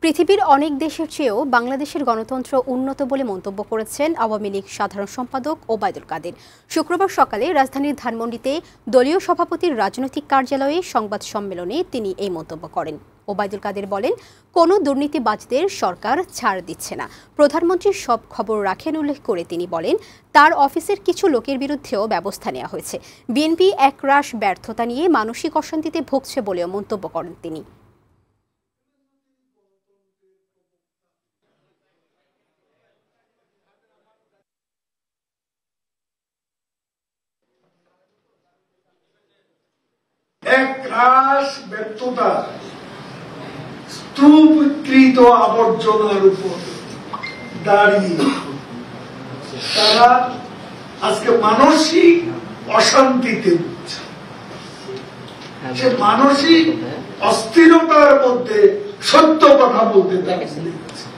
পৃথিবীর অনেক দেশের চেয়েও বাংলাদেশের গণতন্ত্র উন্নত বলে মন্তব্য করেছেন আওয়ামী লীগ সাধারণ সম্পাদক ওবায়দুল কাদের। শুক্রবার সকালে রাজধানীর ধানমন্ডিতে দলীয় সভাপতির রাজনৈতিক কার্যালয়ে সংবাদ সম্মেলনে তিনি এই মন্তব্য করেন। ওবায়দুল কাদের বলেন, কোনো দুর্নীতিবাজদের সরকার ছাড় দিচ্ছে না। প্রধানমন্ত্রী সব খবর রাখেন উল্লেখ করে তিনি বলেন, তার অফিসের কিছু লোকের বিরুদ্ধেও ব্যবস্থা নেওয়া হয়েছে। বিএনপি একরাশ ব্যর্থতা নিয়ে মানসিক অশান্তিতে ভুগছে বলেও মন্তব্য করেন তিনি। একরাশ ব্যর্থতা স্তূপীকৃত আবর্জনার উপর দাঁড়িয়ে তারা আজকে মানসিক অশান্তিতে ভুগছে। সে মানসিক অস্থিরতার মধ্যে সত্য কথা বলতে তারা ভুলে গেছে।